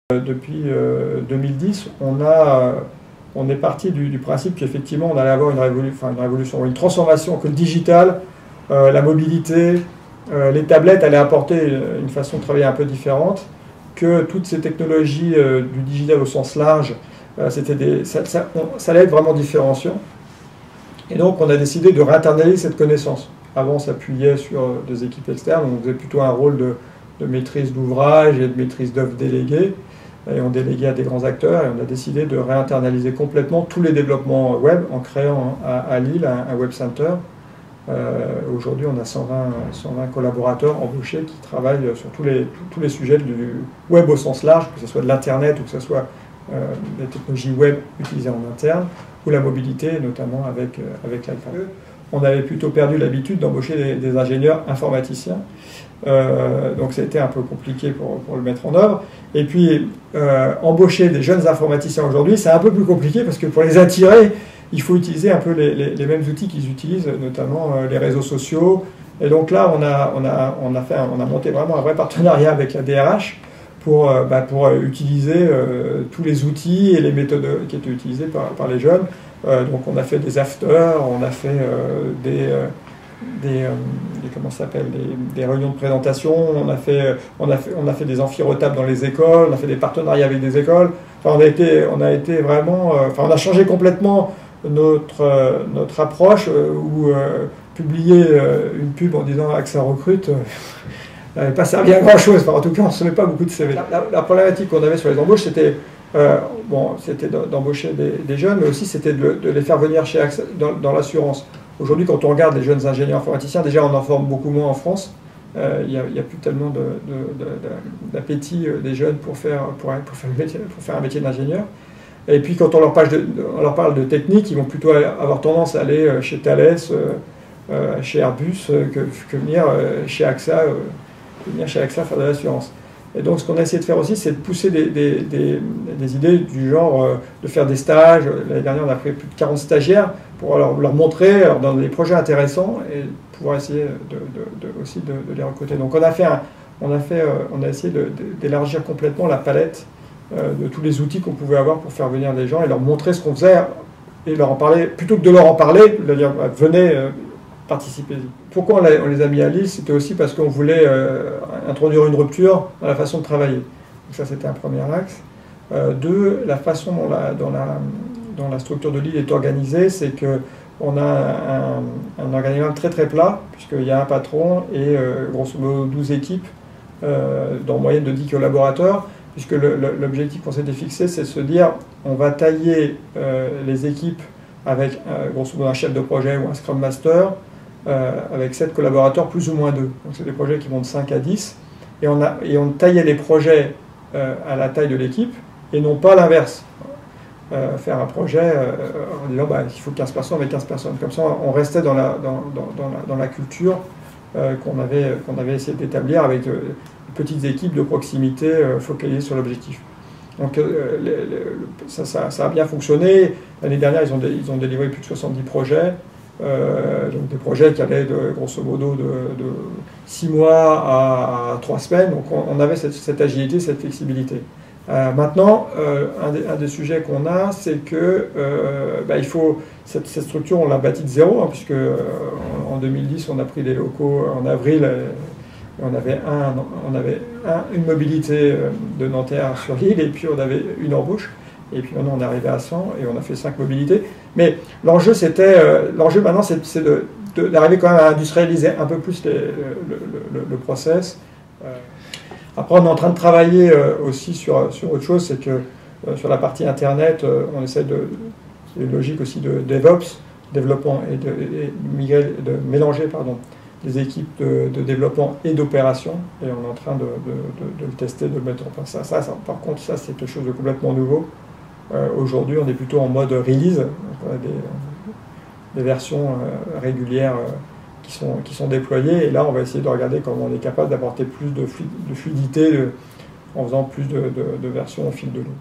Depuis 2010, on est parti du principe qu'effectivement on allait avoir une révolution, une transformation, que le digital, la mobilité, les tablettes allaient apporter une façon de travailler un peu différente, que toutes ces technologies du digital au sens large, ça allait être vraiment différenciant. Et donc on a décidé de réinternaliser cette connaissance. Avant on s'appuyait sur des équipes externes, on faisait plutôt un rôle de maîtrise d'ouvrage et de maîtrise d'œuvres déléguées. Et on déléguait à des grands acteurs et on a décidé de réinternaliser complètement tous les développements web en créant à Lille un web center. Aujourd'hui, on a 120 collaborateurs embauchés qui travaillent sur tous les sujets du web au sens large, que ce soit de l'Internet ou que ce soit des technologies web utilisées en interne, ou la mobilité, notamment avec l'iPhone. On avait plutôt perdu l'habitude d'embaucher des ingénieurs informaticiens. Donc ça a été un peu compliqué pour le mettre en œuvre. Et puis embaucher des jeunes informaticiens aujourd'hui, c'est un peu plus compliqué parce que pour les attirer, il faut utiliser un peu les mêmes outils qu'ils utilisent, notamment les réseaux sociaux. Et donc là, on a monté vraiment un vrai partenariat avec la DRH pour utiliser tous les outils et les méthodes qui étaient utilisées par les jeunes. Donc on a fait des afters, on a fait des réunions de présentation, on a fait des amphiretables dans les écoles, on a fait des partenariats avec des écoles. Enfin, on a changé complètement notre approche, où publier une pub en disant AXA recrute n'avait pas servi à grand chose. Enfin, en tout cas, on ne recevait pas beaucoup de CV. La problématique qu'on avait sur les embauches, c'était d'embaucher des jeunes, mais aussi c'était de les faire venir chez AXA dans l'assurance. Aujourd'hui, quand on regarde les jeunes ingénieurs informaticiens, déjà on en forme beaucoup moins en France. Il n'y a plus tellement d'appétit des jeunes pour faire un métier d'ingénieur. Et puis quand on leur parle de technique, ils vont plutôt avoir tendance à aller chez Thales, chez Airbus, que venir chez AXA faire de l'assurance. Et donc ce qu'on a essayé de faire aussi, c'est de pousser des idées du genre de faire des stages. L'année dernière, on a pris plus de 40 stagiaires pour leur montrer dans des projets intéressants et pouvoir essayer aussi de les recruter. Donc on a essayé d'élargir complètement la palette de tous les outils qu'on pouvait avoir pour faire venir des gens et leur montrer ce qu'on faisait et leur en parler, plutôt que de leur en parler, de dire venez participer-y. Pourquoi on les a mis à Lille? C'était aussi parce qu'on voulait introduire une rupture dans la façon de travailler. Donc ça, c'était un premier axe. Deux, la façon dont la structure de Lille est organisée, c'est qu'on a un organigramme très très plat, puisqu'il y a un patron et grosso modo 12 équipes, dans moyenne de 10 collaborateurs, puisque l'objectif qu'on s'était fixé, c'est de se dire on va tailler les équipes avec grosso modo un chef de projet ou un Scrum Master, avec 7 collaborateurs plus ou moins 2. Donc c'est des projets qui vont de 5 à 10. Et on taillait les projets à la taille de l'équipe, et non pas l'inverse. Faire un projet en disant il faut 15 personnes avec 15 personnes. Comme ça, on restait dans la culture qu'on avait essayé d'établir avec de petites équipes de proximité focalisées sur l'objectif. Donc ça a bien fonctionné. L'année dernière, ils ont délivré plus de 70 projets. Donc des projets qui allaient grosso modo de 6 mois à 3 semaines. Donc on avait cette agilité, cette flexibilité. Maintenant, un des sujets qu'on a, c'est que il faut cette structure, on l'a bâtie de zéro, hein, puisque en 2010, on a pris les locaux en avril. On avait une mobilité de Nanterre sur l'île, et puis on avait une embauche. Et puis maintenant, on est arrivé à 100 et on a fait 5 mobilités. Mais l'enjeu maintenant, c'est d'arriver quand même à industrialiser un peu plus le process. Après, on est en train de travailler aussi sur autre chose, c'est que sur la partie Internet, on essaie c'est une logique aussi de DevOps, développement et de mélanger des équipes de développement et d'opération, et on est en train de le tester, de le mettre en place. Par contre, ça c'est quelque chose de complètement nouveau. Aujourd'hui, on est plutôt en mode release, donc on a des versions régulières qui sont déployées, et là on va essayer de regarder comment on est capable d'apporter plus de fluidité en faisant plus de versions au fil de l'eau.